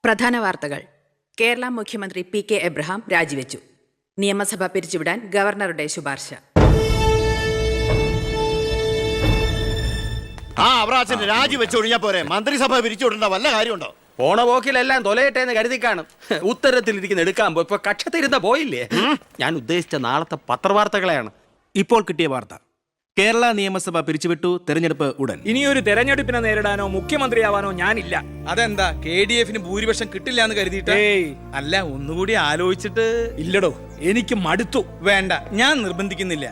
പ്രധാന വാർത്തകൾ. കേരള മുഖ്യമന്ത്രി പി.കെ. എബ്രഹാം രാജിവെച്ചു. നിയമസഭ പിരിച്ചുവിടാൻ ഗവർണറുടെ ശുപാർശ. അവറാച്ചന്റെ രാജിവെച്ചൊഴിഞ്ഞാ പോരെ, മന്ത്രിസഭ പിരിച്ചുവിടേണ്ട വല്ല കാര്യമുണ്ടോ? പോണ പോക്കിലെല്ലാം തൊലയട്ടെ എന്ന് കരുതി കാണും. ഉത്തരത്തിലിരിക്കുന്ന എടുക്കാൻ പോയി ഇപ്പൊ കക്ഷത്തിരുന്ന പോയില്ലേ. ഞാൻ ഉദ്ദേശിച്ച നാളത്തെ പത്രവാർത്തകളെയാണ് ഇപ്പോൾ കിട്ടിയ വാർത്ത. കേരള നിയമസഭ പിരിച്ചുവിട്ടു, തെരഞ്ഞെടുപ്പ് ഉടൻ. ഇനിയൊരു തെരഞ്ഞെടുപ്പിനെ നേരിടാനോ മുഖ്യമന്ത്രിയാവാനോ ഞാനില്ല. അതെന്താ, KDF-ന് ഭൂരിപക്ഷം കിട്ടില്ല എന്ന് കരുതിയിട്ട്? അല്ല, ഒന്നുകൂടി ആലോചിച്ചിട്ട്. ഇല്ലടോ, എനിക്ക് മടുത്തു. വേണ്ട, ഞാൻ നിർബന്ധിക്കുന്നില്ല.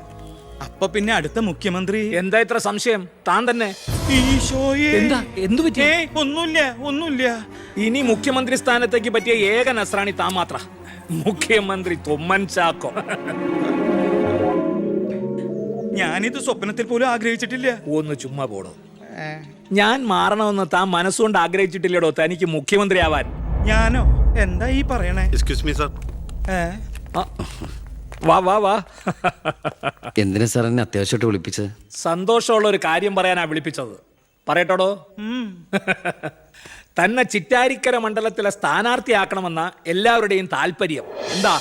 അപ്പൊ പിന്നെ അടുത്ത മുഖ്യമന്ത്രി എന്താ ഇത്ര സംശയം? താൻ തന്നെ. എന്താ, എന്തു പറ്റി? ഒന്നുമില്ല. ഇനി മുഖ്യമന്ത്രി സ്ഥാനത്തേക്ക് പറ്റിയ ഏക നസ്രാണി താൻ മാത്ര. മുഖ്യമന്ത്രി തൊമ്മൻ ചാക്കോ. ഞാനിത് സ്വപ്നത്തിൽ പോലും ആഗ്രഹിച്ചിട്ടില്ല. ഒന്ന് ചുമ്മാ പോടോ. ഞാൻ മാറണമെന്ന് താൻ മനസ്സുകൊണ്ട് ആഗ്രഹിച്ചിട്ടില്ലടോ തനിക്ക് മുഖ്യമന്ത്രിയാവാൻ. ഞാനോ? എന്താ ഈ പറയണേ? Excuse me sir. വാ. എന്തിനാ സാർ എന്നെ അത്യാവശ്യമായിട്ട് വിളിപ്പിച്ചത്? സന്തോഷമുള്ള ഒരു കാര്യം പറയാനാ വിളിപ്പിച്ചത്. പറയട്ടോടോ. തന്നെ ചിറ്റാരിക്കര മണ്ഡലത്തിലെ സ്ഥാനാർത്ഥിയാക്കണമെന്ന എല്ലാവരുടെയും താല്പര്യം. എന്താ?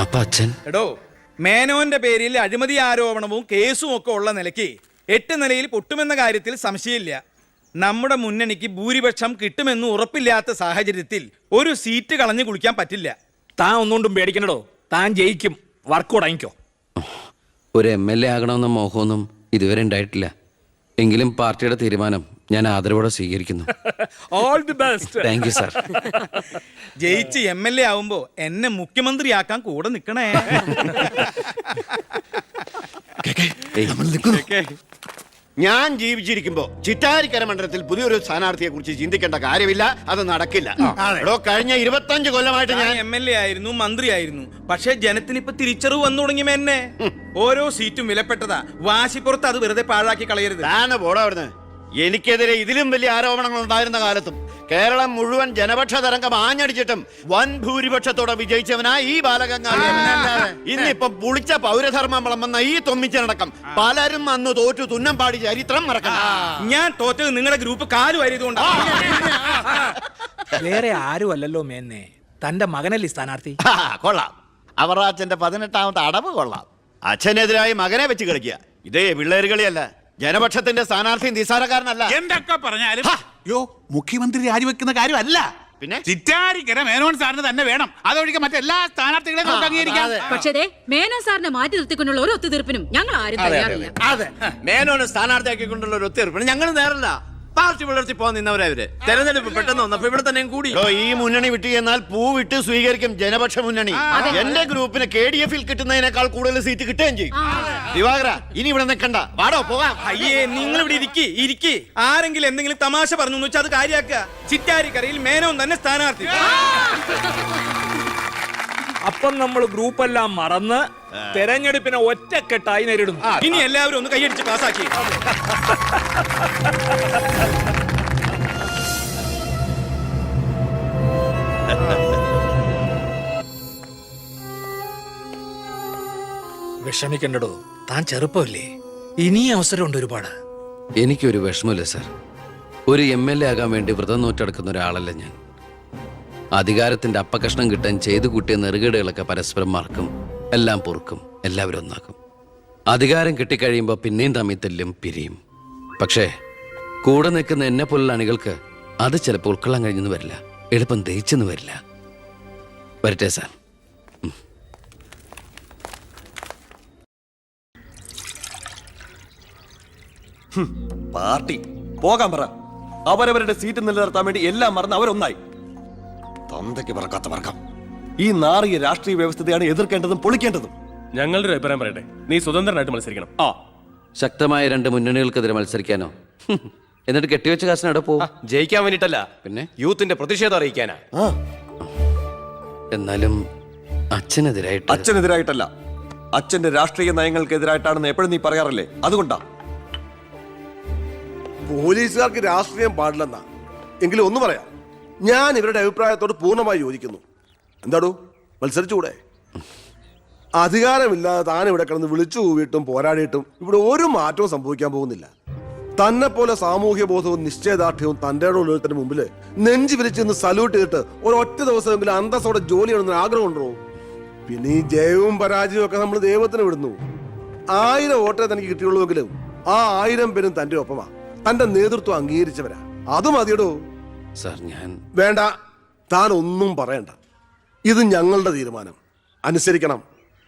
അപ്പൊ അച്ഛൻ? എടോ, മേനോന്റെ പേരിൽ അഴിമതി ആരോപണവും കേസും ഒക്കെ ഉള്ള നിലയ്ക്ക് 8 നിലയിൽ പൊട്ടുമെന്ന കാര്യത്തിൽ സംശയമില്ല. നമ്മുടെ മുന്നണിക്ക് ഭൂരിപക്ഷം കിട്ടുമെന്ന് ഉറപ്പില്ലാത്ത സാഹചര്യത്തിൽ ഒരു സീറ്റ് കളഞ്ഞു കുളിക്കാൻ പറ്റില്ല. താൻ ഒന്നുകൊണ്ടും പേടിക്കണടോ, താൻ ജയിക്കും. വർക്ക് ഉടങ്ങിക്കോ. ഒരു MLA ആകണമെന്ന മോഹമൊന്നും ഇതുവരെ ഉണ്ടായിട്ടില്ല. എങ്കിലും പാർട്ടിയുടെ തീരുമാനം ഞാൻ ആദരവോടെ സ്വീകരിക്കുന്നു. All the best. Thank you sir. ജയിച്ച് MLA ആവുമ്പോ എന്നെ മുഖ്യമന്ത്രിയാക്കാൻ കൂടെ നിക്കണേ. ഞാൻ ജീവിച്ചിരിക്കുമ്പോ ചിറ്റാരിക്കര മണ്ഡലത്തിൽ പുതിയൊരു സ്ഥാനാർത്ഥിയെ കുറിച്ച് ചിന്തിക്കേണ്ട കാര്യമില്ല. അത് നടക്കില്ല. കഴിഞ്ഞ 25 കൊല്ലമായിട്ട് ഞാൻ MLA ആയിരുന്നു, മന്ത്രിയായിരുന്നു. പക്ഷെ ജനത്തിന് ഇപ്പൊ തിരിച്ചറിവ് വന്നു തുടങ്ങി. എന്നെ ഓരോ സീറ്റും വിലപ്പെട്ടതാ. വാശിപ്പുറത്ത് അത് വെറുതെ പാഴാക്കി കളയരുത്. പോടാ അവിടുന്ന്. എനിക്കെതിരെ ഇതിലും വലിയ ആരോപണങ്ങൾ ഉണ്ടായിരുന്ന കാലത്തും കേരളം മുഴുവൻ ജനപക്ഷ തരംഗം ആഞ്ഞടിച്ചിട്ടും വൻ ഭൂരിപക്ഷത്തോടെ വിജയിച്ചവനാ ഈ ബാലഗംഗാധരൻ. ഇന്നിപ്പം പുളിച്ച പൗരധർമ്മം വിളമ്പുന്ന ഈ തൊമ്മിച്ചനടക്കം പലരും അന്ന് തോറ്റു തുന്നം പാടി ചരിത്രം മറക്കണം. ഞാൻ തോറ്റത് നിങ്ങളുടെ ഗ്രൂപ്പ് കാലു വരിയതുകൊണ്ടാ. വേറെ ആരും അല്ലല്ലോ മേന്നെ, തന്റെ മകനല്ലേ സ്ഥാനാർത്ഥി. കൊള്ളാം. അവറാച്ചന്റെ 18ാമത്തെ അടവ് കൊള്ളാം. അച്ഛനെതിരായി മകനെ വെച്ച് കളിക്കുക. ഇതേ പിള്ളേര് കളിയല്ല. ജനപക്ഷത്തിന്റെ സ്ഥാനാർത്ഥി നിസ്സാരക്കാരനല്ല. എന്തൊക്കെ പറഞ്ഞാലും മുഖ്യമന്ത്രി രാജിവെക്കുന്ന കാര്യമല്ല. പിന്നെ ചിറ്റാരിക്കര മേനോൻ സാറിന് തന്നെ വേണം. അതൊഴികെ മറ്റെല്ലാ സ്ഥാനാർത്ഥികളെയും നമുക്ക് അംഗീകരിക്കാം. പക്ഷേ മേനോൻ സാറിനെ മാറ്റി നിർത്തിക്കൊണ്ടുള്ള ഒരു ഒത്തുതീർപ്പിനും ഞങ്ങൾ ആരും തയ്യാറില്ല. അതെ, മേനോനെ സ്ഥാനാർത്ഥിയാക്കിക്കൊണ്ടുള്ള ഒരു ഒത്തുതീർപ്പിന് ഞങ്ങൾ നേരല്ല. പാർട്ടി വളർത്തി പോകാൻ നിന്നവരവര് തെരഞ്ഞെടുപ്പ് പെട്ടെന്ന് വന്നപ്പോ ഇവിടെ തന്നെ കൂടി. ഈ മുന്നണി വിട്ട് എന്നാൽ പൂ വിട്ട് സ്വീകരിക്കും ജനപക്ഷ മുന്നണി. എന്റെ ഗ്രൂപ്പിന് KDF-ൽ കിട്ടുന്നതിനേക്കാൾ കൂടുതൽ സീറ്റ് കിട്ടുകയും ചെയ്യും. ദിവാകര, ഇനി ഇവിടെ നിൽക്കണ്ട, വാടോ പോകാം. അയ്യേ, നിങ്ങൾ ഇവിടെ ഇരിക്കി. ആരെങ്കിലും എന്തെങ്കിലും തമാശ പറഞ്ഞു വെച്ചാൽ അത് കാര്യാക്കുക. ചിറ്റാരിക്കരയിൽ മേനോൻ തന്നെ സ്ഥാനാർത്ഥി. അപ്പം നമ്മൾ ഗ്രൂപ്പെല്ലാം മറന്ന് തെരഞ്ഞെടുപ്പിനെ ഒറ്റക്കെട്ടായി നേരിടുന്നു. ഇനി എല്ലാവരും ഒന്ന് കൈയടിച്ച് പാസാക്കി. വിഷമിക്കണ്ടോ, താൻ ചെറുപ്പമല്ലേ, ഇനി അവസരമുണ്ട് ഒരുപാട്. എനിക്കൊരു വിഷമമില്ല സാർ. ഒരു MLA ആകാൻ വേണ്ടി വ്രതം നോറ്റെടുക്കുന്ന ഒരാളല്ല ഞാൻ. അധികാരത്തിന്റെ അപ്പകഷ്ണം കിട്ടാൻ ചെയ്തു കൂട്ടിയ നെറുകേടുകളൊക്കെ പരസ്പരം മറക്കും, എല്ലാം പൊറുക്കും, എല്ലാവരും ഒന്നാക്കും. അധികാരം കിട്ടിക്കഴിയുമ്പോൾ പിന്നെയും തമ്മിൽ തെല്ലും പിരിയും. പക്ഷേ കൂടെ നിൽക്കുന്ന എന്നെ പോലുള്ള അണികൾക്ക് അത് ചിലപ്പോൾ ഉൾക്കൊള്ളാൻ കഴിഞ്ഞെന്ന് വരില്ല, എളുപ്പം ദഹിച്ചെന്ന് വരില്ല. വരട്ടെ സാർ. പാർട്ടി പോകാൻ പറ. അവരവരുടെ സീറ്റ് നിലനിർത്താൻ വേണ്ടി എല്ലാം മറന്ന് അവരൊന്നായി. തന്തയ്ക്ക് പറക്കാത്ത വർക്കം. ഈ നാറിയ രാഷ്ട്രീയ വ്യവസ്ഥയാണ് എതിർക്കേണ്ടതും പൊളിക്കേണ്ടതും. ഞങ്ങളുടെ ഒരു അഭിപ്രായം പറയട്ടെ, നീ സ്വതന്ത്രനായിട്ട് മത്സരിക്കണം. ശക്തമായ 2 മുന്നണികൾക്കെതിരെ മത്സരിക്കാനോ? എന്നിട്ട് കെട്ടിവെച്ച കാശിന് അവിടെ പോകും. ജയിക്കാൻ വേണ്ടിട്ടല്ല, പിന്നെ യൂത്തിന്റെ പ്രതിഷേധം അറിയിക്കാനാ. എന്നാലും അച്ഛനെതിരായിട്ടല്ല, അച്ഛന്റെ രാഷ്ട്രീയ നയങ്ങൾക്കെതിരായിട്ടാണെന്ന് എപ്പോഴും നീ പറയാറില്ലേ, അതുകൊണ്ടാ. പോലീസുകാർക്ക് രാഷ്ട്രീയം പാടില്ലെന്നാ. എങ്കിലും ഒന്ന് പറയാം, ഞാൻ ഇവരുടെ അഭിപ്രായത്തോട് പൂർണ്ണമായി യോജിക്കുന്നു. എന്താടോ, മത്സരിച്ചുകൂടെ? അധികാരമില്ലാതെ താൻ ഇവിടെ കിടന്ന് വിളിച്ചു കൂവിയിട്ടും പോരാടിയിട്ടും ഇവിടെ ഒരു മാറ്റവും സംഭവിക്കാൻ പോകുന്നില്ല. തന്നെ പോലെ സാമൂഹ്യ ബോധവും നിശ്ചയദാർഢ്യവും തന്റെ ഉള്ളതിന് മുമ്പിൽ നെഞ്ചു വിരിച്ചെന്ന് സല്യൂട്ട് ചെയ്തിട്ട് ഒരൊറ്റ ദിവസമെങ്കിലും അന്തസ്സോടെ ജോലി ചെയ്യണമെന്ന് ആഗ്രഹം ഉണ്ടോ? പിന്നെ ഈ ജയവും പരാജയവും ഒക്കെ നമ്മൾ ദൈവത്തിന് വിടുന്നു. 1000 വോട്ടേ തനിക്ക് കിട്ടിയുള്ളൂവെങ്കിലും ആ 1000 പേരും തന്റെ ഒപ്പമാ, തന്റെ നേതൃത്വം അംഗീകരിച്ചവരാ. അത് മതിയടോ. സാർ ഞാൻ വേണ്ട, താൻ ഒന്നും പറയണ്ട. ഇത് ഞങ്ങളുടെ തീരുമാനം, അനുസരിക്കണം.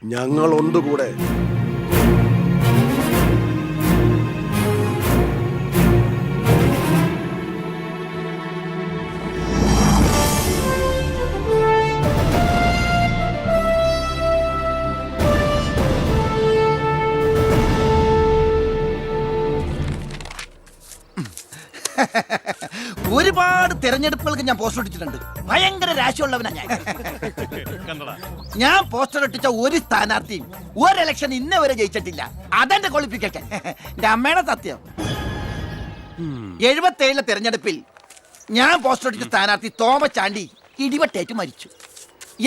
ഞങ്ങളുണ്ട് കൂടെ. ഒരുപാട് തെരഞ്ഞെടുപ്പുകൾക്ക് ഞാൻ പോസ്റ്റർ ഒട്ടിച്ചിട്ടുണ്ട്. ഭയങ്കര രാശിയുള്ളവനാ ഞാൻ. ഞാൻ പോസ്റ്റർ ഒട്ടിച്ച ഒരു സ്ഥാനാർത്ഥിയും ഒരു ഇലക്ഷൻ ഇന്ന വരെ ജയിച്ചിട്ടില്ല. അതെന്റെ ക്വാളിഫിക്കേഷൻ. എന്റെ അമ്മയുടെ സത്യം. 77 തെരഞ്ഞെടുപ്പിൽ ഞാൻ പോസ്റ്റർ ഒട്ടിച്ച സ്ഥാനാർത്ഥി തോമസ് ചാണ്ടി ഇടിവെട്ടേറ്റ് മരിച്ചു.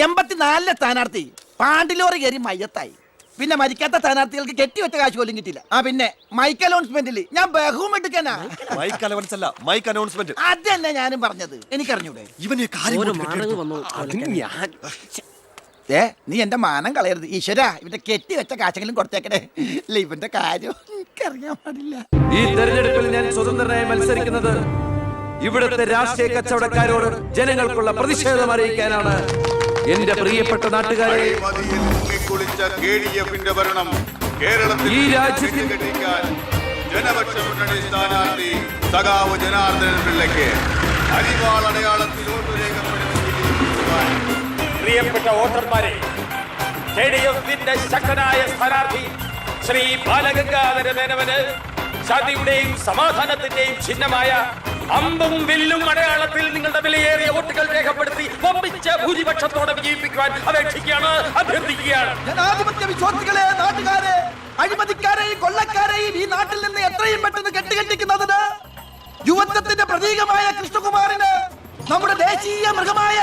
84 സ്ഥാനാർത്ഥി പാണ്ടിലോറി കയറി മയ്യത്തായി. പിന്നെ മരിക്കാത്ത സ്ഥാനാർത്ഥികൾക്ക് കെട്ടിവെച്ച കാശ് പോലും കിട്ടില്ല. പിന്നെ മൈക്ക് അനൗൺസ്മെന്റിൽ ഞാൻ ബഹുമെടുക്കാനാ. മൈക്ക് അലവൻസ് അല്ല, മൈക്ക് അനൗൺസ്മെന്റ്. അതന്നെ ഞാനും പറഞ്ഞത്. എനിക്കറിഞ്ഞൂടെ? ഇവനെ നീ എന്റെ മാനം കളയരുത് ഈശ്വര. ഇവന്റെ കെട്ടിവെച്ച കാശെങ്കിലും കൊടുത്തേക്കണേ. ഇല്ല, ഇവന്റെ കാര്യം എനിക്കറിയാൻ പാടില്ല. ഈ തെരഞ്ഞെടുപ്പിൽ ഞാൻ സ്വതന്ത്രനായി മത്സരിക്കുന്നത് ഇവിടുത്തെ രാഷ്ട്രീയ കച്ചവടക്കാരോട് ജനങ്ങൾക്കുള്ള പ്രതിഷേധം അറിയിക്കാനാണ്. എന്റെ പ്രിയപ്പെട്ട നാട്ടുകാരെ, ഈ രാജ്യത്തിൽ ജനപക്ഷ മുന്നണി സ്ഥാനാർത്ഥി സഖാവ് ജനാർദ്ദനൻ പിള്ളയ്ക്ക് അരിവാളടയാളത്തിൽ വോട്ട് രേഖപ്പെടുത്തുവാൻ പ്രിയപ്പെട്ട വോട്ടർമാരെ, JDF-ന്റെ ശക്തനായ സ്ഥാനാർത്ഥി ശ്രീ ബാലഗംഗാധര മേനോന് ശാന്തിയുടെയും സമാധാനത്തിന്റെയും ചിഹ്നമായ അമ്പും വില്ലും അടയാളത്തിൽ നിങ്ങളുടെ വിലയേറിയ വോട്ടുകൾ രേഖപ്പെടുത്തി വമ്പിച്ച ഭൂരിപക്ഷത്തോടെ വിജയിപ്പിക്കുവാൻ അപേക്ഷിക്കുകയാണ്, അഭ്യർത്ഥിക്കുകയാണ്. ജനാധിപത്യ വിശ്വാസികളെ, നാട്ടുകാരെ, അഴിമതിക്കാരെയും കൊള്ളക്കാരെയും ഈ നാട്ടിൽ നിന്ന് എത്രയും പെട്ടെന്ന് കെട്ടിക്കെട്ടിക്കുന്നതിന് യുവത്വത്തിന്റെ പ്രതീകമായ കൃഷ്ണകുമാറിന് നമ്മുടെ ദേശീയ മൃഗമായ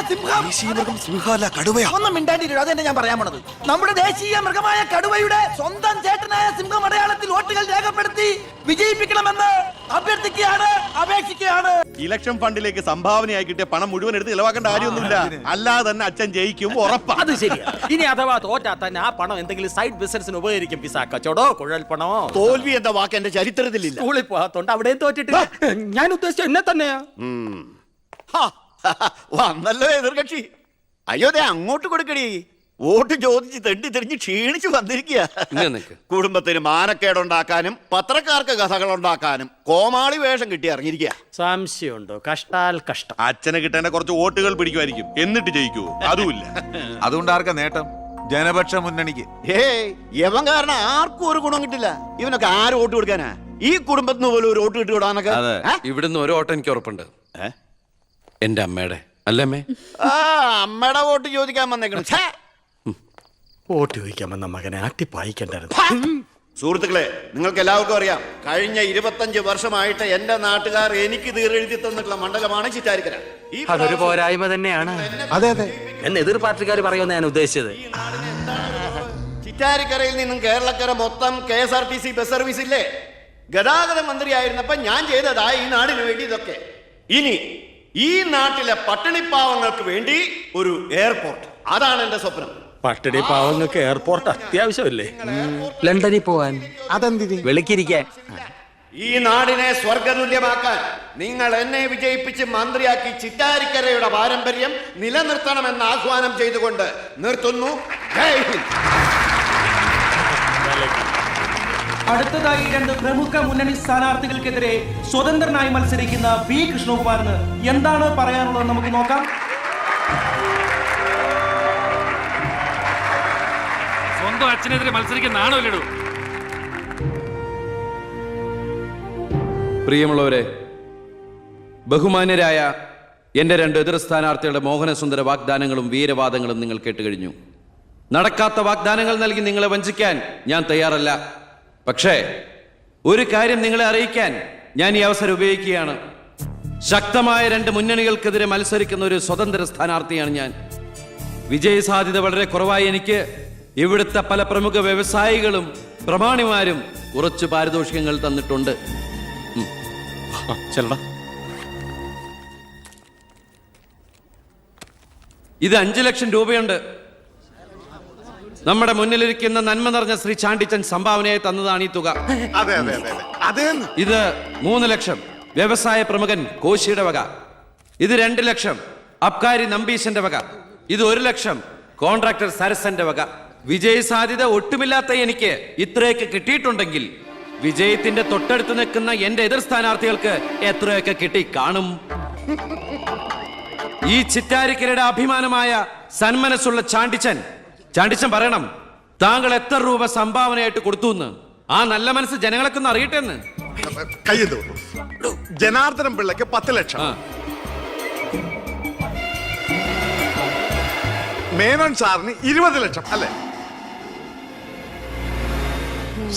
ഒന്നും മിണ്ടാണ്ടിരിക്കും. അതെന്നെ ഞാൻ പറയാൻ പോണത്. നമ്മുടെ ദേശീയ മൃഗമായ കടുവയുടെ സ്വന്തം ചേട്ടനായ സിംഹം അടയാളത്തിൽ വോട്ടുകൾ രേഖപ്പെടുത്തി വിജയിപ്പിക്കണമെന്ന് അഭ്യർത്ഥിക്കുകയാണ്, അപേക്ഷിക്കുകയാണ്. ഇലക്ഷൻ ഫണ്ടിലേക്ക് സംഭാവനയായി കിട്ടിയ പണം മുഴുവൻ എടുത്ത് ചിലവാക്കേണ്ട കാര്യമൊന്നുമില്ല. അല്ലാതെ തന്നെ അച്ഛൻ ജയിക്കും, ഉറപ്പാ. അത് ശരിയാ. ഇനി അഥവാ തോറ്റാ തന്നെ ആ പണം എന്തെങ്കിലും സൈഡ് ബിസിനസിന് ഉപകരിക്കും. പിസ കച്ചവടോ കുഴൽപ്പണമോ. തോൽവി എന്ന വാക്ക് എന്റെ ചരിത്രത്തിലില്ല. സ്കൂളിൽ പോകാത്തോണ്ട് അവിടെയും തോറ്റിട്ടില്ല. ഞാൻ ഉദ്ദേശിച്ച എന്നെ തന്നെയാ. വന്നല്ലോ എതിർകക്ഷി. അയ്യോ, ദേ അങ്ങോട്ട് കൊടുക്കടി. വോട്ട് ചോദിച്ച് തെണ്ടി തെറിഞ്ഞ് ക്ഷീണിച്ച് വന്നിരിക്കുക. കുടുംബത്തിന് മാനക്കേടുണ്ടാക്കാനും പത്രക്കാർക്ക് കഥകൾ ഉണ്ടാക്കാനും കോമാളി വേഷം കിട്ടി ഇറങ്ങിയിരിക്കുക. സംശയമുണ്ടോ? കഷ്ടാൽ കഷ്ടം. അച്ഛനെ കിട്ടേണ്ട കുറച്ച് വോട്ടുകൾ പിടിക്കുമായിരിക്കും, എന്നിട്ട് ജയിക്കുവോ? അതുമില്ല. അതുകൊണ്ട് ആർക്കാ നേട്ടം? ജനപക്ഷ മുന്നണിക്ക്. യവൻ കാരണം ആർക്കും ഒരു ഗുണം കിട്ടില്ല. ഇവനൊക്കെ ആര് വോട്ട് കൊടുക്കാനാ? ഈ കുടുംബത്തിന് പോലും ഒരു വോട്ട് കിട്ടുകൂടാന്നൊക്കെ. ഇവിടുന്ന് ഒരു വോട്ട് എനിക്ക് ഉറപ്പുണ്ട്. എന്റെ അമ്മയുടെ അല്ലേ അമ്മേ? അമ്മയുടെ വോട്ട് ചോദിക്കാൻ വന്നേക്കണം. വോട്ട് ചോദിക്കാൻ വന്ന മകനെ ആട്ടിപ്പായിക്കണ്ടായിരുന്നു. സുഹൃത്തുക്കളെ, നിങ്ങൾക്ക് എല്ലാവർക്കും അറിയാം, കഴിഞ്ഞ 25 വർഷമായിട്ട് എന്റെ നാട്ടുകാർ എനിക്ക് തീരെഴുതി തന്നിട്ടുള്ള മണ്ഡലമാണ് ചിറ്റാരിക്കര. അതൊരു പോരായ്മ തന്നെയാണ്. അതെ അതെ, എന്ന് എതിർ പാർട്ടിക്കാർ പറയുമെന്ന് ഞാൻ ഉദ്ദേശിച്ചത്. ചിറ്റാരിക്കരയിൽ നിന്നും കേരളക്കര മൊത്തം KSRTC ബസ് സർവീസ് ഇല്ലേ? ഗതാഗത മന്ത്രിയായിരുന്നപ്പോ ഞാൻ ചെയ്തതാ ഈ നാടിന് വേണ്ടി ഇതൊക്കെ. ഇനി ഈ നാട്ടിലെ പട്ടിണിപ്പാവങ്ങൾക്ക് വേണ്ടി ഒരു എയർപോർട്ട്, അതാണ് എന്റെ സ്വപ്നം. പട്ടിണി പാവങ്ങൾക്ക് എയർപോർട്ട് അത്യാവശ്യമല്ലേ? ലണ്ടനിൽ പോവാൻ. അതെന്തിന്? വെളുക്കിരിക്കാൻ. ഈ നാടിനെ സ്വർഗതുല്യമാക്കാൻ നിങ്ങൾ എന്നെ വിജയിപ്പിച്ച് മന്ത്രിയാക്കി ചിറ്റാരിക്കരയുടെ പാരമ്പര്യം നിലനിർത്തണമെന്ന് ആഹ്വാനം ചെയ്തുകൊണ്ട് നിർത്തുന്നു. ജയ് ഹിന്ദ്. അടുത്തതായി 2 പ്രമുഖ മുന്നണി സ്ഥാനാർത്ഥികൾക്കെതിരെ സ്വതന്ത്രനായി മത്സരിക്കുന്ന പി കൃഷ്ണകുമാറിന് എന്താണ് പറയാനുള്ളത് നമുക്ക് നോക്കാം. സ്വന്തം അച്ഛനെതിരെ മത്സരിക്കുന്നതാണോ ഇല്ലടോ? പ്രിയമുള്ളവരെ, ബഹുമാന്യരായ എന്റെ 2 എതിർ സ്ഥാനാർത്ഥികളുടെ മോഹനസുന്ദര വാഗ്ദാനങ്ങളും വീരവാദങ്ങളും നിങ്ങൾ കേട്ടുകഴിഞ്ഞു. നടക്കാത്ത വാഗ്ദാനങ്ങൾ നൽകി നിങ്ങളെ വഞ്ചിക്കാൻ ഞാൻ തയ്യാറല്ല. പക്ഷേ ഒരു കാര്യം നിങ്ങളെ അറിയിക്കാൻ ഞാൻ ഈ അവസരം ഉപയോഗിക്കുകയാണ്. ശക്തമായ 2 മുന്നണികൾക്കെതിരെ മത്സരിക്കുന്ന ഒരു സ്വതന്ത്ര സ്ഥാനാർത്ഥിയാണ് ഞാൻ. വിജയ സാധ്യത വളരെ കുറവായി എനിക്ക് ഇവിടുത്തെ പല പ്രമുഖ വ്യവസായികളും പ്രമാണിമാരും കുറച്ച് പാരിതോഷികങ്ങൾ തന്നിട്ടുണ്ട്. ചെല്ലടാ. ഇത് 5 ലക്ഷം രൂപയുണ്ട്. നമ്മുടെ മുന്നിലിരിക്കുന്ന നന്മ നിറഞ്ഞ ശ്രീ ചാണ്ടിച്ചൻ സംഭാവനയായി തന്നതാണ് ഈ തുക. ഇത് 3 ലക്ഷം വ്യവസായ പ്രമുഖൻ കോശിയുടെ വക. ഇത് 2 ലക്ഷം അബ്കാരി നമ്പീശന്റെ വക. ഇത് 1 ലക്ഷം കോൺട്രാക്ടർ സരസന്റെ വക. വിജയ സാധ്യത ഒട്ടുമില്ലാത്ത എനിക്ക് ഇത്രയൊക്കെ കിട്ടിയിട്ടുണ്ടെങ്കിൽ വിജയത്തിന്റെ തൊട്ടടുത്ത് നിൽക്കുന്ന എന്റെ എതിർ സ്ഥാനാർത്ഥികൾക്ക് എത്രയൊക്കെ കിട്ടി കാണും. ഈ ചിറ്റാരിക്കരയുടെ അഭിമാനമായ സന്മനസ്സുള്ള ചാണ്ടിച്ചൻ പറയണം, താങ്കൾ എത്ര രൂപ സംഭാവനയായിട്ട് കൊടുത്തു എന്ന്. ആ നല്ല മനസ്സ് ജനങ്ങളൊക്കെ ഒന്ന് അറിയട്ടെ എന്ന്. ജനാർദ്ദനം പിള്ളയ്ക്ക് 10 ലക്ഷം, മേനോൻ സാറിന് 20 ലക്ഷം അല്ലേ?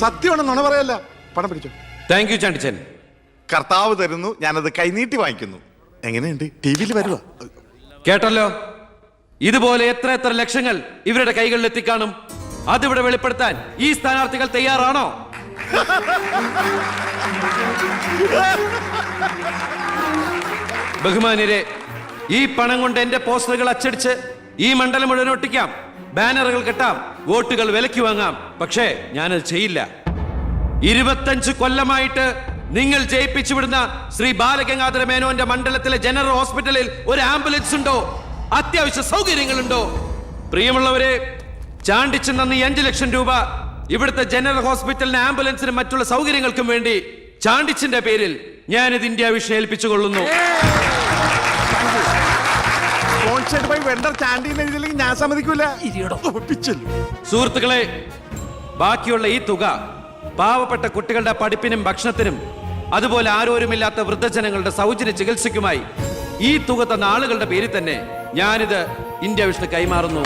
സത്യമാണ്, നുണ പറയല്ല. പണം പിടിച്ചു. Thank you Chandichan. കർത്താവ് തരുന്നു, ഞാനത് കൈനീട്ടി വാങ്ങിക്കുന്നു. എങ്ങനെയുണ്ട്? ടി വിയിൽ വരുക കേട്ടല്ലോ. ഇതുപോലെ എത്ര ലക്ഷങ്ങൾ ഇവരുടെ കൈകളിൽ എത്തിക്കാണും. അതിവിടെ വെളിപ്പെടുത്താൻ ഈ സ്ഥാനാർത്ഥികൾ തയ്യാറാണോ? ബഹുമാന്യരെ, ഈ പണം കൊണ്ട് എന്റെ പോസ്റ്ററുകൾ അച്ചടിച്ച് ഈ മണ്ഡലം മുഴുവൻ ഒട്ടിക്കാം, ബാനറുകൾ കെട്ടാം, വോട്ടുകൾ വിലയ്ക്ക് വാങ്ങാം. പക്ഷേ ഞാനത് ചെയ്യില്ല. 25 കൊല്ലമായിട്ട് നിങ്ങൾ ജയിപ്പിച്ചു വിടുന്ന ശ്രീ ബാലഗംഗാധര മേനോന്റെ മണ്ഡലത്തിലെ ജനറൽ ഹോസ്പിറ്റലിൽ ഒരു ആംബുലൻസ് ഉണ്ടോ? അത്യാവശ്യ സൗകര്യങ്ങളുണ്ടോ? പ്രിയമുള്ളവരെ, ചാണ്ടിച്ചൻ നന്ദി 5 ലക്ഷം രൂപ ഇവിടുത്തെ ജനറൽ ഹോസ്പിറ്റലിന് ആംബുലൻസിനും മറ്റുള്ള സൗകര്യങ്ങൾക്കും വേണ്ടി ചാണ്ടിച്ചന്റെ പേരിൽ ഞാനിത് ഇന്ത്യ വിഷൻ ഏൽപ്പിച്ചുകൊള്ളുന്നു. ഞാൻ സമ്മതിക്കൂല. സുഹൃത്തുക്കളെ, ബാക്കിയുള്ള ഈ തുക പാവപ്പെട്ട കുട്ടികളുടെ പഠിപ്പിനും ഭക്ഷണത്തിനും അതുപോലെ ആരോരുമില്ലാത്ത വൃദ്ധജനങ്ങളുടെ സൗജന്യ ചികിത്സയ്ക്കുമായി ഈ തുക തന്ന ആളുകളുടെ പേരിൽ തന്നെ ഞാനിത് ഇന്ത്യ വിഷ്ണു കൈമാറുന്നു.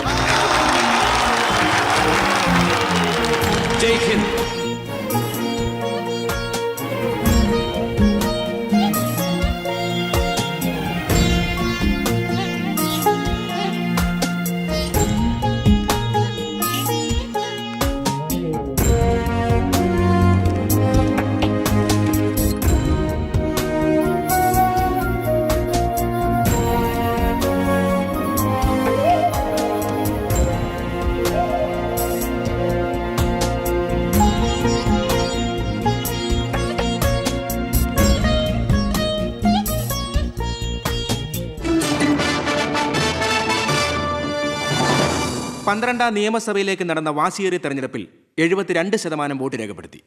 ജയ് ഹിന്ദ്. പന്ത്രണ്ടാം നിയമസഭയിലേക്ക് നടന്ന വാശിയേറിയ തെരഞ്ഞെടുപ്പിൽ 72% വോട്ട് രേഖപ്പെടുത്തി.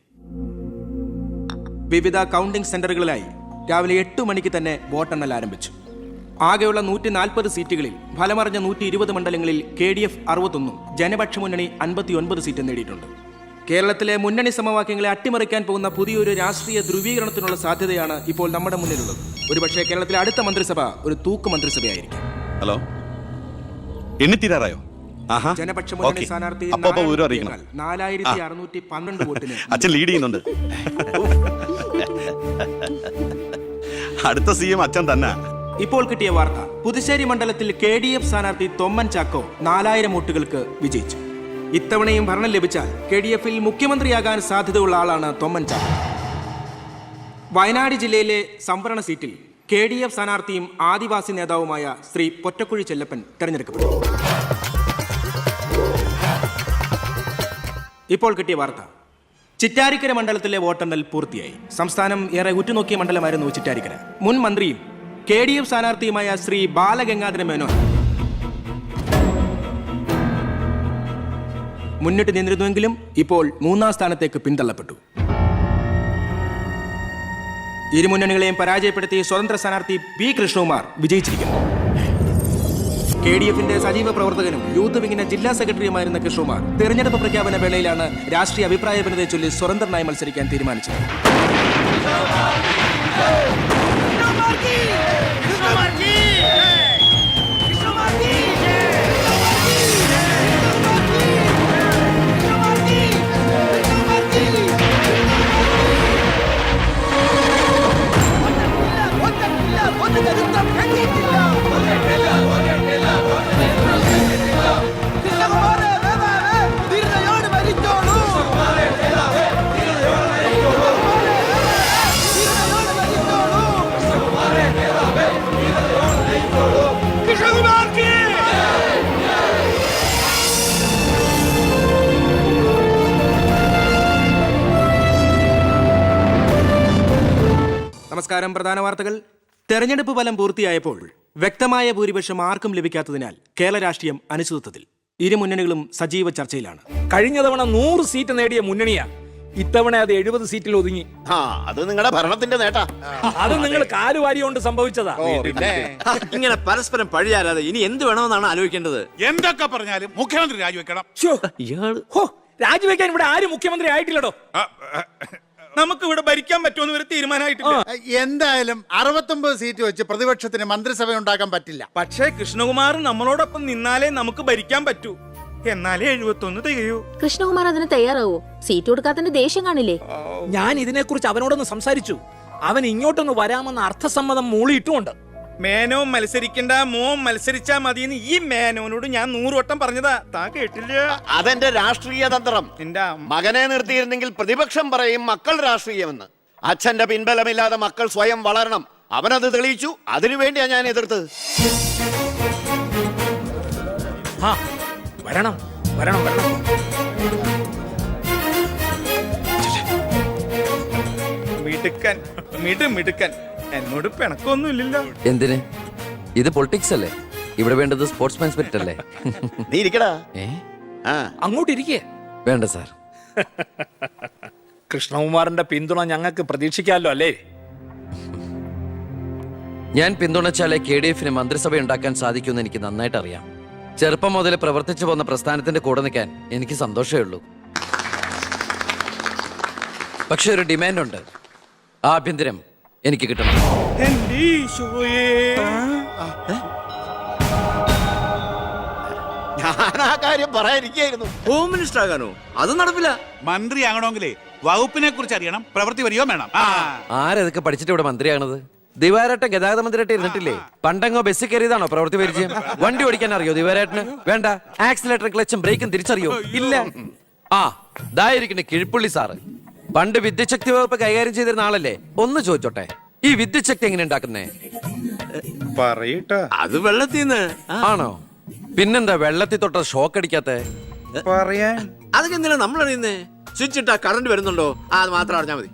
വിവിധ കൗണ്ടിംഗ് സെന്ററുകളിലായി രാവിലെ 8 മണിക്ക് തന്നെ വോട്ടെണ്ണൽ ആരംഭിച്ചു. ആകെയുള്ള 140 സീറ്റുകളിൽ ഫലമറിഞ്ഞ 120 മണ്ഡലങ്ങളിൽ KDF 61, ജനപക്ഷ മുന്നണി 59 സീറ്റ് നേടിയിട്ടുണ്ട്. കേരളത്തിലെ മുന്നണി സമവാക്യങ്ങളെ അട്ടിമറിക്കാൻ പോകുന്ന പുതിയൊരു രാഷ്ട്രീയ ധ്രുവീകരണത്തിനുള്ള സാധ്യതയാണ് ഇപ്പോൾ നമ്മുടെ മുന്നിലുള്ളത്. ഒരുപക്ഷേ കേരളത്തിലെ അടുത്ത മന്ത്രിസഭ ഒരു തൂക്ക് മന്ത്രിസഭയായിരിക്കും. ഹലോ, എണ്ണിത്തീരാറായോ? ജനപക്ഷ മുന്നണി സ്ഥാനാർത്ഥി 4612 വോട്ടിന് അച്ഛൻ ലീഡ് ചെയ്യുന്നുണ്ട്. അടുത്ത CM അച്ഛൻ തന്നെ. ഇപ്പോൾ കിട്ടിയ വാർത്ത, പുതുശ്ശേരി മണ്ഡലത്തിൽ KDF സ്ഥാനാർത്ഥി തൊമ്മൻ ചാക്കോ 4000 വോട്ടുകൾക്ക് വിജയിച്ചു. ഇത്തവണയും ഭരണം ലഭിച്ചാൽ KDF-ൽ മുഖ്യമന്ത്രിയാകാൻ സാധ്യതയുള്ള ആളാണ് തൊമ്മൻ ചാക്കോ. വയനാട് ജില്ലയിലെ സംവരണ സീറ്റിൽ KDF സ്ഥാനാർത്ഥിയും ആദിവാസി നേതാവുമായ ശ്രീ പൊറ്റക്കുഴി ചെല്ലപ്പൻ തെരഞ്ഞെടുക്കപ്പെട്ടു. ഇപ്പോൾ കിട്ടിയ വാർത്ത, ചിറ്റാരിക്കര മണ്ഡലത്തിലെ വോട്ടെണ്ണൽ പൂർത്തിയായി. സംസ്ഥാനം ഏറെ ഉറ്റുനോക്കിയ മണ്ഡലമായിരുന്നു ചിറ്റാരിക്കര. മുൻ മന്ത്രിയും KDF സ്ഥാനാർത്ഥിയുമായ ശ്രീ ബാലഗംഗാധര മേനോൻ മുന്നിട്ട് നിന്നിരുന്നുവെങ്കിലും ഇപ്പോൾ 3ാം സ്ഥാനത്തേക്ക് പിന്തള്ളപ്പെട്ടു. ഇരു മുന്നണികളെയും പരാജയപ്പെടുത്തി സ്വതന്ത്ര സ്ഥാനാർത്ഥി P. കൃഷ്ണകുമാർ വിജയിച്ചിരിക്കുന്നു. KDF-ന്റെ സജീവ പ്രവർത്തകനും യൂത്ത് വിങ്ങിന്റെ ജില്ലാ സെക്രട്ടറിയുമായിരുന്ന കൃഷ്ണകുമാർ തെരഞ്ഞെടുപ്പ് പ്രഖ്യാപന വേളയിലാണ് രാഷ്ട്രീയ അഭിപ്രായ ഭിന്നതയെ ചൊല്ലി സ്വതന്ത്രനായി മത്സരിക്കാൻ തീരുമാനിച്ചത്. നമസ്കാരം. പ്രധാന വാർത്തകൾ. തെരഞ്ഞെടുപ്പ് ഫലം പൂർത്തിയായപ്പോൾ വ്യക്തമായ ഭൂരിപക്ഷം ആർക്കും ലഭിക്കാത്തതിനാൽ കേരള രാഷ്ട്രീയം അനിശ്ചിതത്വത്തിൽ. ഇരു മുന്നണികളും സജീവ ചർച്ചയിലാണ്. കഴിഞ്ഞ തവണ 100 സീറ്റ് നേടിയ മുന്നണിയാ, ഇത്തവണ അത് 70 സീറ്റിൽ ഒതുങ്ങി. അത് നിങ്ങളുടെ ഭരണത്തിന്റെ നേട്ടാ. അത് നിങ്ങൾ കാലുവാരി കൊണ്ട് സംഭവിച്ചതാ. ഇങ്ങനെ പരസ്പരം പഴിയാരാതെ ഇനി എന്ത് വേണമെന്നാണ് ആലോചിക്കേണ്ടത്. എന്തൊക്കെ പറഞ്ഞാലും മുഖ്യമന്ത്രി രാജിവെക്കണം. രാജിവെക്കാൻ ഇവിടെ ആരും മുഖ്യമന്ത്രി ആയിട്ടില്ലടോ. നമുക്ക് ഇവിടെ ഭരിക്കാൻ പറ്റുമെന്ന് ഒരു തീരുമാനമായിട്ടില്ല. എന്തായാലും 69 സീറ്റ് വെച്ച് പ്രതിപക്ഷത്തിന് മന്ത്രിസഭ ഉണ്ടാക്കാൻ പറ്റില്ല. പക്ഷേ കൃഷ്ണകുമാർ നമ്മളോടൊപ്പം നിന്നാലേ നമുക്ക് ഭരിക്കാൻ പറ്റൂ. എന്നാലേ 71 തികയൂ. കൃഷ്ണകുമാർ അതിന് തയ്യാറാവോ? സീറ്റ് കൊടുക്കാത്തതിന്റെ ദേഷ്യം കാണില്ലേ? ഞാൻ ഇതിനെക്കുറിച്ച് അവനോടൊന്ന് സംസാരിച്ചു. അവൻ ഇങ്ങോട്ടൊന്ന് വരാമെന്ന അർത്ഥസമ്മതം മൂളിയിട്ടുമുണ്ട്. മേനോൻ മത്സരിക്കണ്ട, മോൻ മത്സരിച്ചാ മതിയെന്ന് ഈ മേനോനോട് ഞാൻ 100 വട്ടം പറഞ്ഞതാ. താൻ കേട്ടില്ല? അതെന്റെ രാഷ്ട്രീയ തന്ത്രം. നിന്റെ മകനെ നിർത്തിയിരുന്നെങ്കിൽ പ്രതിപക്ഷം പറയും മക്കൾ രാഷ്ട്രീയമെന്ന്. അച്ഛന്റെ പിൻബലമില്ലാതെ മക്കൾ സ്വയം വളരണം. അവനത് തെളിയിച്ചു. അതിനുവേണ്ടിയാ ഞാൻ എതിർത്തത്. വരണം വരണം വരണം. മിടുക്കൻ മിടുക്കൻ. എന്നോട് പിണക്കൊന്നുമില്ലല്ലോ. എന്തിന്? ഇത് പൊളിറ്റിക്സ് അല്ലേ? ഇവിടെ വേണ്ടത് സ്പോർട്സ്മാൻ സ്പിരിറ്റ് അല്ലേ? നീ ഇരിക്കടാ. അങ്ങോട്ടിരിക്കേ. വേണ്ട സാർ. കൃഷ്ണകുമാറിന്റെ പിന്തുണ ഞങ്ങൾക്ക് പ്രതീക്ഷിക്കാമല്ലോ അല്ലേ? ഞാൻ പിന്തുണച്ചാലേ KDF-ന് മന്ത്രിസഭ ഉണ്ടാക്കാൻ സാധിക്കുമെന്ന് എനിക്ക് നന്നായിട്ട് അറിയാം. ചെറുപ്പം മുതൽ പ്രവർത്തിച്ചു പോകുന്ന പ്രസ്ഥാനത്തിന്റെ കൂടെ നിൽക്കാൻ എനിക്ക് സന്തോഷമേ ഉള്ളൂ. പക്ഷെ ഒരു ഡിമാൻഡ് ഉണ്ട്. ആഭ്യന്തരം എനിക്ക് കിട്ടണം. ഞാൻ ആ കാര്യം പറയാനിരിക്കായിരുന്നു. Home minister ആകാനോ? അത് നടപ്പില്ല. മന്ത്രി ആകണമെങ്കിലേ വകുപ്പിനെ കുറിച്ച് അറിയണം, പ്രവൃത്തി വരികയോ വേണം. ആരതൊക്കെ പഠിച്ചിട്ട് ഇവിടെ മന്ത്രിയാണത്? ദിവാരേട്ടൻ ഗതാഗത മന്ത്രിയായിട്ട് ഇരുന്നിട്ടില്ലേ? പണ്ടങ്ങോ ബസ്സിൽ കയറിയതാണോ പ്രവൃത്തി പരിചയം? വണ്ടി ഓടിക്കാൻ അറിയോ ദിവാരേട്ടന്? വേണ്ട. ആക്സിലേറ്റർ ക്ലച്ചും ബ്രേക്കും തിരിച്ചറിയോ? ഇല്ല. ഇതായിരിക്കണേ കിഴിപ്പുള്ളി സാറ്. പണ്ട് വിദ്യുച്ഛക്തി വകുപ്പ് കൈകാര്യം ചെയ്തിരുന്ന ആളല്ലേ? ഒന്ന് ചോദിച്ചോട്ടെ, ഈ വിദ്യുച്ഛക്തി എങ്ങനെ ഉണ്ടാക്കുന്നേ? പറയട്ടോ. അത് വെള്ളത്തിന്ന്. ആണോ? പിന്നെന്താ വെള്ളത്തിൽ തൊട്ട ഷോക്ക് അടിക്കാത്ത? പറയാൻ അതൊക്കെ എന്തിനാ നമ്മൾ അറിയുന്നേ? സ്വിച്ച് ഇട്ടാ കറണ്ട് വരുന്നുണ്ടോ? അത് മാത്രം അറിഞ്ഞാ മതി.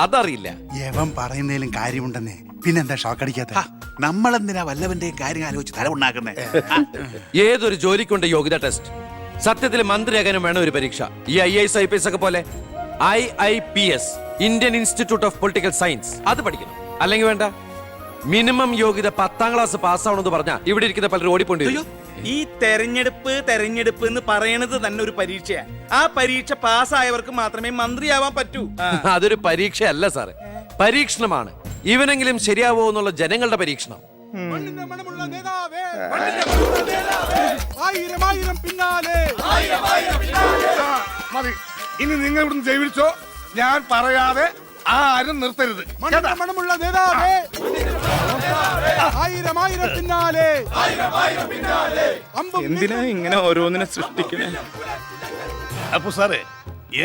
അതറിയില്ല. യവൻ പറയുന്നതിലും കാര്യമുണ്ടെന്നേ. പിന്നെന്താ ഷോക്ക് അടിക്കാത്ത? നമ്മളെന്തിനാ വല്ലവന്റെയും കാര്യം ആലോചിച്ച് തല ഉണ്ടാക്കുന്നേ? ഏതൊരു ജോലിക്കുണ്ട് യോഗ്യത ടെസ്റ്റ്. സത്യത്തിൽ മന്ത്രിയാകാനും വേണം ഒരു പരീക്ഷ. ഈ IAS IPS ഒക്കെ പോലെ IIPS, Indian institute of political science, അത് പഠിക്കണം. അല്ലെങ്കിൽ വേണ്ട. മിനിമം യോഗ്യത 10ാം ക്ലാസ് പാസ്സാവണമെന്ന് പറഞ്ഞാ ഇവിടെ ഇരിക്കുന്ന പലരും ഓടിപ്പോണ്ടി വരും. ഈ തെരഞ്ഞെടുപ്പ് എന്ന് പറയണത് തന്നെ ഒരു പരീക്ഷയാണ്. ആ പരീക്ഷ പാസ്സായവർക്ക് മാത്രമേ മന്ത്രിയാവാൻ പറ്റൂ. അതൊരു പരീക്ഷയല്ല സാറേ, പരീക്ഷണമാണ്. ഇവനെങ്കിലും ശരിയാവോ എന്നുള്ള ജനങ്ങളുടെ പരീക്ഷണം. മതി. ഇനി നിങ്ങൾ ഇവിടുന്ന് ജയിച്ചോ. ഞാൻ പറയാതെ ആരും നിർത്തരുത്. മണമുള്ള നേതാവേ, ആയിരം ആയിരം പിന്നാലെ. എന്തിനാ ഇങ്ങനെ ഓരോന്നിനെ സൃഷ്ടിക്കണേ? അപ്പൊ സാറേ,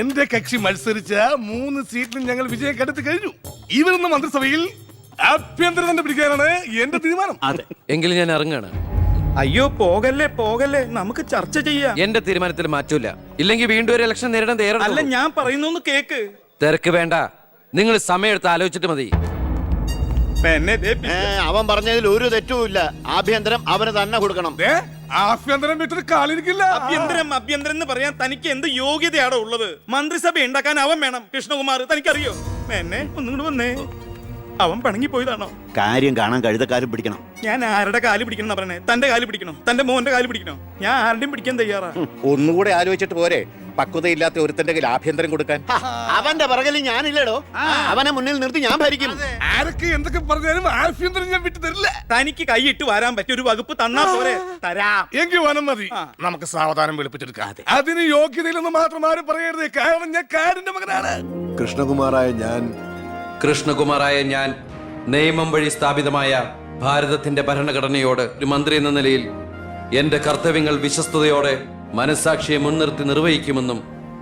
എന്റെ കക്ഷി മത്സരിച്ച 3 സീറ്റിലും ഞങ്ങൾ വിജയം കണ്ടെത്തി കഴിഞ്ഞു. ഇവരുന്ന മന്ത്രിസഭയിൽ ആഭ്യന്തരം തന്നെ പിടിക്കാനാണ് എന്റെ തീരുമാനം. എങ്കിലും ഞാൻ ഇറങ്ങാണ്. അയ്യോ പോകല്ലേ, നമുക്ക് ചർച്ച ചെയ്യാം. എന്റെ തീരുമാനത്തിൽ മാറ്റൂല. ഇല്ലെങ്കിൽ വീണ്ടും ഒരു ഇലക്ഷൻ നേരിടാൻ അല്ല, തയ്യാറല്ല. ഞാൻ പറയുന്നു കേക്ക്. തിരക്ക് വേണ്ട. നിങ്ങൾ സമയമെടുത്ത് ആലോചിച്ചിട്ട് മതി. അവൻ പറഞ്ഞതിൽ ഒരു തെറ്റുമില്ല. ആഭ്യന്തരം അവന് തന്നെ കൊടുക്കണം. ആഭ്യന്തരം വിട്ടിട്ട് കാലിരിക്കില്ല. അഭ്യന്തരം എന്ന് പറയാൻ തനിക്ക് എന്ത് യോഗ്യതയാണോ ഉള്ളത്? മന്ത്രിസഭ ഉണ്ടാക്കാൻ അവൻ വേണം. കൃഷ്ണകുമാർ, തനിക്കറിയോ? എന്നെ ഒന്നും വന്നേ. അവൻ പണങ്ങി പോയതാണോ? കാര്യം കാണാൻ കഴുതക്കാരും പിടിക്കണം. ഞാൻ ആരുടെ കാല് പിടിക്കണം പറഞ്ഞേ? തന്റെ കാല് പിടിക്കണോ? തന്റെ മോന്റെ കാല് പിടിക്കണോ? ഞാൻ ആരുടെയും പിടിക്കാൻ തയ്യാറാ. ഒന്നുകൂടെ ആലോചിച്ചിട്ട് പോരെ പക്വതയില്ലാത്ത ഒരുത്തന്റെ കയ്യിൽ ആഭ്യന്തരം കൊടുക്കാൻ. അവന്റെ പിറകിൽ ഞാനില്ലടോ. അവനെ മുന്നിൽ നിർത്തി ഞാൻ ഭരിക്കും. ആരൊക്കെ എന്തൊക്കെ പറഞ്ഞാലും ആഭ്യന്തരം ഞാൻ വിട്ടു തരില്ല. തനിക്ക് കൈയിട്ട് വരാൻ പറ്റിയ ഒരു വകുപ്പ് തന്നാ പോരെ? തരാം. എങ്കിൽ വനം മതി. നമുക്ക് സാവധാനം വെളുപ്പിച്ചെടുക്കാം. അതിന് യോഗ്യതയിലൊന്നും മാത്രം ആരും പറയരുത്. കാരണം ഞാൻ കാടിന്റെ മകനാണ്. കൃഷ്ണകുമാറായ ഞാൻ നിയമം വഴി സ്ഥാപിതമായ ഭാരതത്തിന്റെ ഭരണഘടനയോട് ഒരു മന്ത്രി എന്ന നിലയിൽ എന്റെ കർത്തവ്യങ്ങൾ വിശ്വസ്തയോടെ മനസാക്ഷിയെ മുൻനിർത്തി നിർവഹിക്കുമെന്നും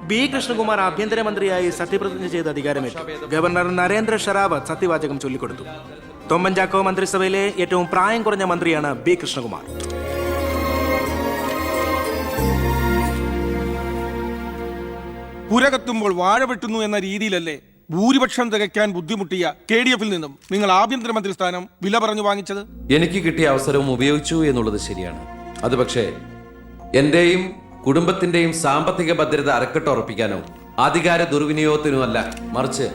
B. കൃഷ്ണകുമാർ ആഭ്യന്തരമന്ത്രിയായി സത്യപ്രതിജ്ഞ ചെയ്ത് അധികാരമേറ്റു. ഗവർണർ നരേന്ദ്ര ഷെറാവത്ത് സത്യവാചകം ചൊല്ലിക്കൊടുത്തു. തൊമ്മൻ ചാക്കോ മന്ത്രിസഭയിലെ ഏറ്റവും പ്രായം കുറഞ്ഞ മന്ത്രിയാണ് B. കൃഷ്ണകുമാർ. പുര കത്തുമ്പോൾ വാഴ വെട്ടുന്നു എന്ന രീതിയിലല്ലേ ഭൂരിപക്ഷം തികയ്ക്കാൻ ബുദ്ധിമുട്ടിയ KDF ൽ നിന്നും നിങ്ങൾ ആഭ്യന്തരമന്ത്രി സ്ഥാനം വില പറഞ്ഞു വാങ്ങിച്ചത്? എനിക്ക് കിട്ടിയ അവസരവും ഉപയോഗിച്ചു എന്നുള്ളത് ശരിയാണ്. അത് പക്ഷേ എന്റെയും കുടുംബത്തിന്റെയും സാമ്പത്തിക ഭദ്രത അരക്കെട്ട് ഉറപ്പിക്കാനോ അധികാര ദുർവിനിയോഗത്തിനോ അല്ല, മറിച്ച്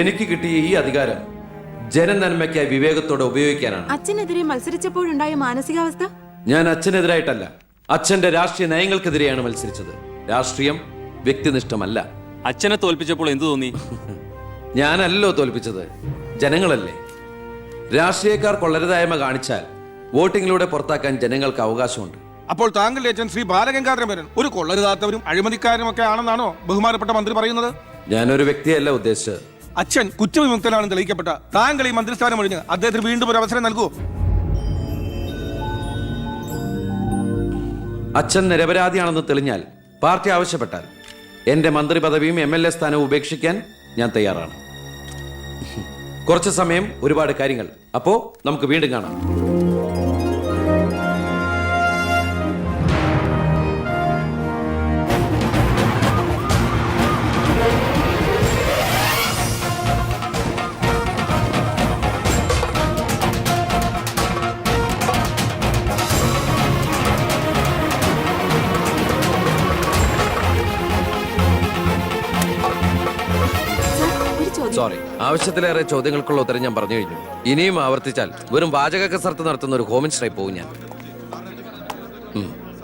എനിക്ക് കിട്ടിയ ഈ അധികാരം ജനനന്മയ്ക്കായി വിവേകത്തോടെ ഉപയോഗിക്കാനാണ്. അച്ഛനെതിരെ മത്സരിച്ചപ്പോഴുണ്ടായ മാനസികാവസ്ഥ? ഞാൻ അച്ഛനെതിരായിട്ടല്ല, അച്ഛന്റെ രാഷ്ട്രീയ നയങ്ങൾക്കെതിരെയാണ് മത്സരിച്ചത്. രാഷ്ട്രീയം വ്യക്തിനിഷ്ഠമല്ല. അച്ഛനെ തോൽപ്പിച്ചപ്പോൾ എന്തു തോന്നി? ഞാനല്ലോ തോൽപ്പിച്ചത്, ജനങ്ങളല്ലേ. രാഷ്ട്രീയക്കാർ കൊള്ളരുതായ്മ കാണിച്ചാൽ വോട്ടിങ്ങിലൂടെ പുറത്താക്കാൻ ജനങ്ങൾക്ക് അവകാശമുണ്ട്. അപ്പോൾ താങ്കളുടെ അച്ഛൻ ശ്രീ ബാലഗംഗാധര മേനോൻ ഒരു കൊള്ളരുതാത്തവരും അഴിമതിക്കാരും ഒക്കെ ആണെന്നാണോ ബഹുമാനപ്പെട്ട മന്ത്രി പറയുന്നത്? ഞാനൊരു വ്യക്തിയല്ല ഉദ്ദേശിച്ചത്. അച്ഛൻ കുറ്റവിമുക്തനാണെന്ന് തെളിയിക്കപ്പെട്ട താങ്കൾ ഈ മന്ത്രിസ്ഥാനം ഒഴിഞ്ഞ് അദ്ദേഹത്തിന് വീണ്ടും ഒരു അവസരം നൽകുമോ? അച്ഛൻ നിരപരാധിയാണെന്ന് തെളിഞ്ഞാൽ, പാർട്ടി ആവശ്യപ്പെട്ടാൽ എന്റെ മന്ത്രി പദവിയും MLA സ്ഥാനവും ഉപേക്ഷിക്കാൻ ഞാൻ തയ്യാറാണ്. കുറച്ച് സമയം, ഒരുപാട് കാര്യങ്ങൾ. അപ്പോ നമുക്ക് വീണ്ടും കാണാം. സോറി, ആവശ്യത്തിലേറെ ചോദ്യങ്ങൾക്കുള്ള ഉത്തരം ഞാൻ പറഞ്ഞു കഴിഞ്ഞു. ഇനിയും ആവർത്തിച്ചാൽ വെറും വാചക കസർത്ത് നടത്തുന്ന ഒരു ഹോമിൻസ്ട്രായി പോകും ഞാൻ.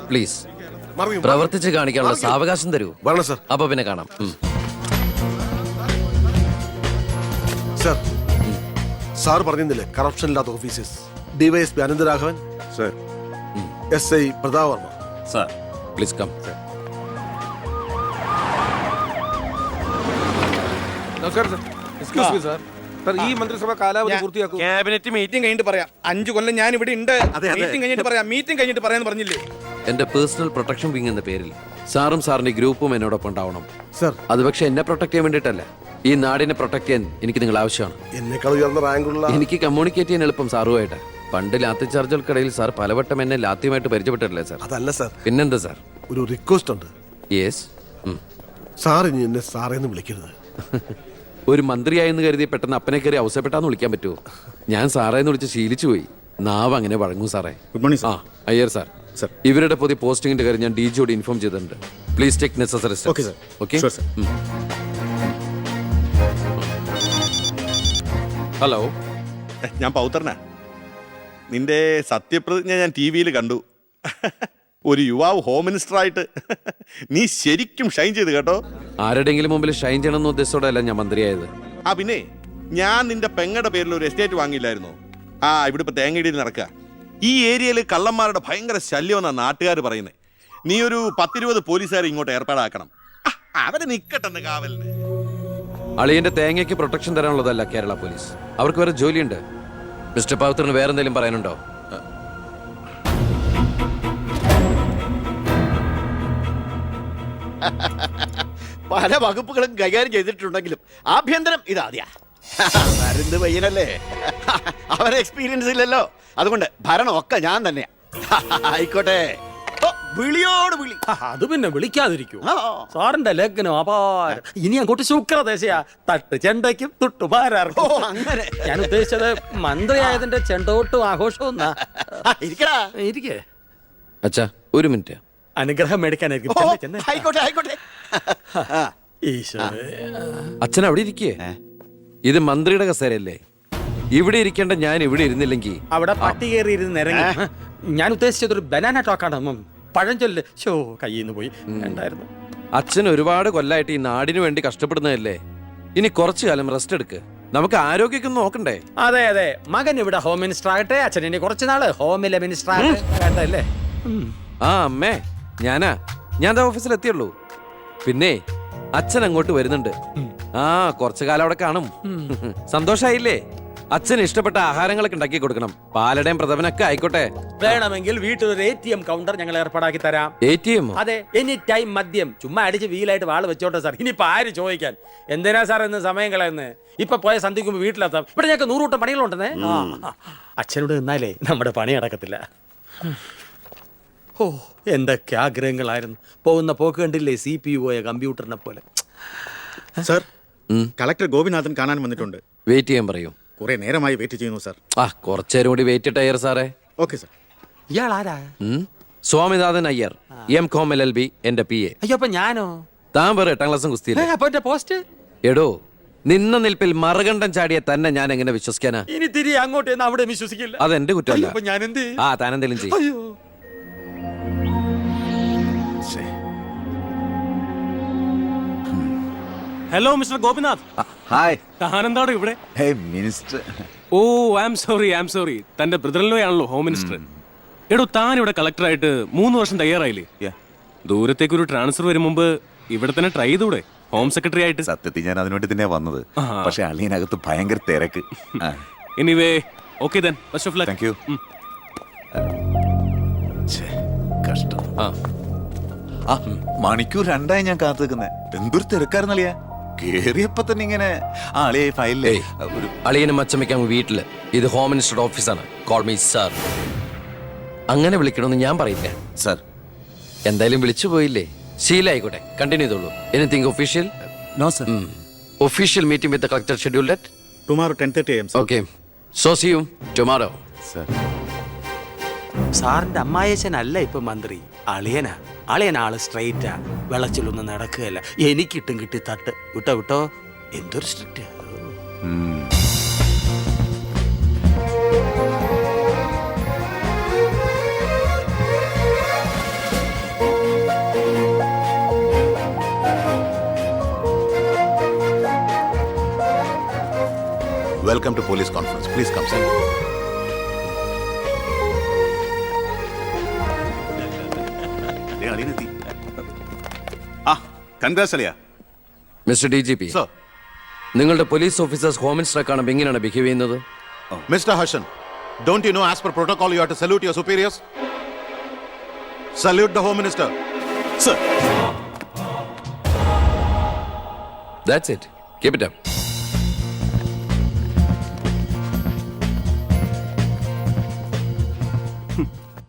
പ്ലീസ് പ്രവർത്തിച്ച് കാണിക്കാനുള്ള സാവകാശം തരൂ. അപ്പൊ പിന്നെ കാണാം. സാർ പറഞ്ഞില്ലേ കറപ്ഷൻ ഇല്ലാത്ത officers? DYSP Anantharaghavan, SI Prathap Varma. Sir please come. ഈ മന്ത്രിസഭ കാലാവധി പൂർത്തിയാക്കൂ. ക്യാബിനറ്റ് മീറ്റിംഗ് കഴിഞ്ഞിട്ട് പറയാം. 5 കൊല്ലം ഞാൻ ഇവിടെ ഉണ്ട്. മീറ്റിംഗ് കഴിഞ്ഞിട്ട് പറയാം. മീറ്റിംഗ് കഴിഞ്ഞിട്ട് പറയാന്ന് പറഞ്ഞില്ലേ? എന്റെ പേഴ്സണൽ പ്രൊട്ടക്ഷൻ വിങ് എന്ന പേരിൽ സാറും സാറിന്റെ ഗ്രൂപ്പും എന്നോടൊപ്പം ഉണ്ടാവണം. അത് പക്ഷെ എന്നെ പ്രൊട്ടക്ട് ചെയ്യാൻ വേണ്ടിയിട്ടല്ല, ഈ നാടിനെ പ്രൊട്ടക്ട് ചെയ്യാൻ എനിക്ക് നിങ്ങൾ ആവശ്യമാണ്. എന്നെക്കാൾ ഉയർന്ന റാങ്കുള്ള എനിക്ക് കമ്മ്യൂണിക്കേറ്റ് ചെയ്യാൻ എളുപ്പം സാറുമായിട്ട്. പണ്ട് ലാത്തി ചാർജുകൾക്കിടയിൽ സാർ പലവട്ടം എന്നെ ലാത്തിയുമായിട്ട് പരിചയപ്പെട്ടിട്ടില്ലേ സാർ? അതല്ല സാർ, പിന്നെന്താ സാർ? ഒരു റിക്വസ്റ്റ് ഉണ്ട്. യെസ്. സാർ ഇനി എന്നെ സാറേന്ന് വിളിക്കരുത്. ഒരു മന്ത്രിയായെന്ന് കരുതി പെട്ടെന്ന് അപ്പനെ കയറി അവസരപ്പെട്ടാന്ന് വിളിക്കാൻ പറ്റുമോ? ഞാൻ സാറേന്ന് വിളിച്ച് ശീലിച്ചു പോയി. നാവ് അങ്ങനെ വഴങ്ങും സാറേ. Good morning. അയ്യർ സാർ, ഇവരുടെ പുതിയ പോസ്റ്റിംഗിന്റെ കാര്യം ഞാൻ DGയോട് ഇൻഫോം ചെയ്തിട്ടുണ്ട്. Please take necessary steps. Okay. Hello, ഞാൻ പൗത്രനാ. നിന്റെ സത്യപ്രതിജ്ഞ ഞാൻ TV കണ്ടു. ഒരു യുവാവ് ഹോം മിനിസ്റ്റർ ആയിട്ട് നീ ശരിക്കും ഷൈൻ ചെയ്ത് കേട്ടോ. ആരുടെങ്കിലും മുമ്പിൽ ഷൈൻ ചെയ്യണമെന്ന ഉദ്ദേശത്തോടെയല്ല ഞാൻ മന്ത്രിയായത്. പിന്നെ ഞാൻ നിന്റെ പെങ്ങടെ പേരിൽ ഒരു എസ്റ്റേറ്റ് വാങ്ങിയില്ലായിരുന്നോ? ഇവിടെ ഇപ്പൊ തേങ്ങയിടിയിൽ നടക്കുക. ഈ ഏരിയയിൽ കള്ളന്മാരുടെ ഭയങ്കര ശല്യമെന്നാണ് നാട്ടുകാർ പറയുന്നത്. നീ ഒരു 10-20 പോലീസുകാരെ ഇങ്ങോട്ട് ഏർപ്പാടാക്കണം. അവരെ നിക്കട്ടെന്ന് കാവലിന്. അളിയന്റെ തേങ്ങയ്ക്ക് പ്രൊട്ടക്ഷൻ തരാനുള്ളതല്ല കേരള പോലീസ്. അവർക്ക് വേറെ ജോലിയുണ്ട്. മിസ്റ്റർ പവിത്രന് വേറെ എന്തെങ്കിലും പറയാനുണ്ടോ? പല വകുപ്പുകളും കൈകാര്യം ചെയ്തിട്ടുണ്ടെങ്കിലും ആഭ്യന്തരം ഇതാദ്യ. മരുന്ന് പയ്യനല്ലേ, അവരെ എക്സ്പീരിയൻസ് ഇല്ലല്ലോ. അതുകൊണ്ട് ഭരണമൊക്കെ ഞാൻ തന്നെയാ. ആയിക്കോട്ടെ, വിളിയോട് വിളി. അത് പിന്നെ വിളിക്കാതിരിക്കൂ. സാറിന്റെ ലഗ്നം അപാരം. ഇനി അങ്ങോട്ട് ശുക്രദേശയാ. തട്ട് ചെണ്ടയ്ക്കും തുട്ടുപാരാർക്കും. അങ്ങനെ ഞാൻ ഉദ്ദേശിച്ചത് മന്ത്രിയായതിന്റെ ചെണ്ടോട്ടും ആഘോഷവും. ഇരിക്കേ അച്ഛാ, ഒരു മിനിറ്റ്. അനുഗ്രഹം മേടിക്കാനായിരിക്കും. ആയിക്കോട്ടെ ആയിക്കോട്ടെ. അച്ഛൻ അവിടെ ഇരിക്കേ. ഇത് മന്ത്രിയുടെ കസേരയല്ലേ? ഇവിടെ ഇരിക്കേണ്ട ഞാൻ ഇവിടെ ഇരുന്നില്ലെങ്കിൽ അവിടെ പട്ടി കയറി ഇരുന്ന് ഇറങ്ങി. ഞാൻ ഉദ്ദേശിച്ചത് ഒരു ബനാന ടോക്കാണ്. പഴഞ്ചൊല്ല് കയ്യിൽ നിന്ന് പോയി ഉണ്ടായിരുന്നു. അച്ഛൻ ഒരുപാട് കൊല്ലായിട്ട് ഈ നാടിനു വേണ്ടി കഷ്ടപ്പെടുന്നതല്ലേ? ഇനി കുറച്ചു കാലം റെസ്റ്റ് എടുക്ക്. നമുക്ക് ആരോഗ്യമൊക്കെ നോക്കണ്ടേ? അതെ അതെ, മകൻ ഇവിടെ ഹോം മിനിസ്റ്റർ ആകട്ടെ, അച്ഛൻ ഇനി കുറച്ചു നാള് ഹോമിലെ മിനിസ്റ്റർ ആകട്ടെ. അമ്മേ, ഞാൻ ഓഫീസിൽ എത്തിയുള്ളൂ. പിന്നെ അച്ഛൻ അങ്ങോട്ട് വരുന്നുണ്ട്. കുറച്ചു കാലം അവിടെ കാണും. സന്തോഷായില്ലേ? അച്ഛന് ഇഷ്ടപ്പെട്ട ആഹാരങ്ങളൊക്കെ ഉണ്ടാക്കി കൊടുക്കണം. പാലടയും പ്രഥമനൊക്കെ ആയിക്കോട്ടെ. വേണമെങ്കിൽ വീട്ടിലൊരു ATM കൗണ്ടർ ഞങ്ങൾ ഏർപ്പാടാക്കി തരാം. ATM? അതെ, എനി ടൈം മദ്യം ചുമ്മാ അടിച്ച് വീലായിട്ട് വാള് വെച്ചോട്ടെ സാർ. ഇനിയിപ്പോ ആര് ചോദിക്കാൻ? എന്തിനാ സാർ എന്ന് സമയം കളയുന്നത്? ഇപ്പൊ പോയ സന്ധിക്കുമ്പോ വീട്ടിലെത്താം. ഇവിടെ ഞങ്ങൾക്ക് 100 കൂട്ടം പണികളുണ്ടെന്നേ. അച്ഛനോട് നിന്നാലേ നമ്മുടെ പണി നടക്കത്തില്ല. എന്തൊക്കെ ആഗ്രഹങ്ങളായിരുന്നു. പോകുന്ന പോക്ക് കണ്ടില്ലേ? CPU കമ്പ്യൂട്ടറിനെ പോലെ. സാർ, കളക്ടർ ഗോപിനാഥൻ കാണാൻ വന്നിട്ടുണ്ട്. വെയിറ്റ് ചെയ്യാൻ പറയൂ. കുറെ നേരമായി വെയിറ്റ് ചെയ്യുന്നു സാർ. കുറച്ചേരം കൂടി വെയിറ്റ് ഇട്ടയ്യർ സാറേ. Okay sir. ഇയാൾ ആരാ? സ്വാമിനാഥൻ അയ്യർ, M.Com LLB, എന്റെ PA. അയ്യോ, അപ്പൊ ഞാനോ? താൻ വേറെ 8ാം ക്ലാസ്സും കുസ്തിയില്ല. അപ്പൊ എന്റെ പോസ്റ്റ്? എടോ, നിന്ന നിൽപ്പിൽ മറുകണ്ഠം ചാടിയ തന്നെ ഞാൻ എങ്ങനെ വിശ്വസിക്കാനാ? ഇനി തിരികെ അങ്ങോട്ട് അവിടെ വിശ്വസിക്കില്ല. അതെന്റെ കുറ്റമല്ല. അപ്പൊ ഞാൻ എന്ത്? താനെന്തെങ്കിലും ചെയ്യും. അയ്യോ, ഹലോ മിസ്റ്റർ ഗോപിനാഥ്. ഹായ്. താനെന്താണ് ഇവിടെ? Minister. Oh I am sorry. തന്റെ ബ്രദറിലോ ആണല്ലോ ഹോം മിനിസ്റ്റർ. എടോ, താൻ ഇവിടെ കളക്ടറായിട്ട് 3 വർഷം തയ്യാറായില്ലേ? ദൂരത്തേക്ക് ഒരു ട്രാൻസ്ഫർ വരും മുമ്പ് ഇവിടെ തന്നെ ട്രൈ ചെയ്തൂടെ ഹോം സെക്രട്ടറി ആയിട്ട്? സത്യത്തിൽ ഞാൻ അതിനുവേണ്ടി തന്നെ വന്നത്. പക്ഷെ അളിയനകത്ത് ഭയങ്കര തിരക്ക്. Anyway okay then best of luck. Thank you. കഷ്ടം. മണിക്കൂർ 2 ഞാൻ കാത്തു നിൽക്കുന്നത്. എന്തൊരു തിരക്കായിരുന്നളിയാ. കേറിയപ്പോ തന്നെ ഇങ്ങനെ അളിയായി ഫയലിലേ ഒരു അളിയനും അച്ചമ്മയ്ക്കും വീട്ടില്. ഇത് ഹോം മിനിസ്റ്ററുടെ ഓഫീസാണ്. Call me sir. അങ്ങനെ വിളിക്കണമെന്ന് ഞാൻ പറയില്ല സാർ. എന്തായാലും വിളിച്ചു പോയില്ലേ, ശീലായിക്കോട്ടെ. കണ്ടിന്യൂ ചെയ്തോളൂ. Anything official? No sir. Official meeting with collector scheduled at tomorrow 10:30 AM. Okay, so see you tomorrow. Sir. സാറിന്റെ അമ്മായച്ചനല്ല ഇപ്പൊ മന്ത്രി, അളിയനാ. അളിയനാള് സ്ട്രൈറ്റാ, വെളച്ചിലൊന്നും നടക്കുകയല്ല. എനിക്കിട്ടും കിട്ടി തട്ട്. വിട്ടോ എന്തൊരു strict. Welcome to police conference. Please come sir. Mister DGP, നിങ്ങളുടെ പോലീസ് ഓഫീസേഴ്സ് ഹോം മിനിസ്റ്ററെ കാണുമ്പോൾ എങ്ങനെയാണ് ബിഹേവ് ചെയ്യുന്നത്? Mr. Harshan, don't you know as per protocol you have to salute your superiors? Salute the Home Minister. Sir. That's it. Keep it up.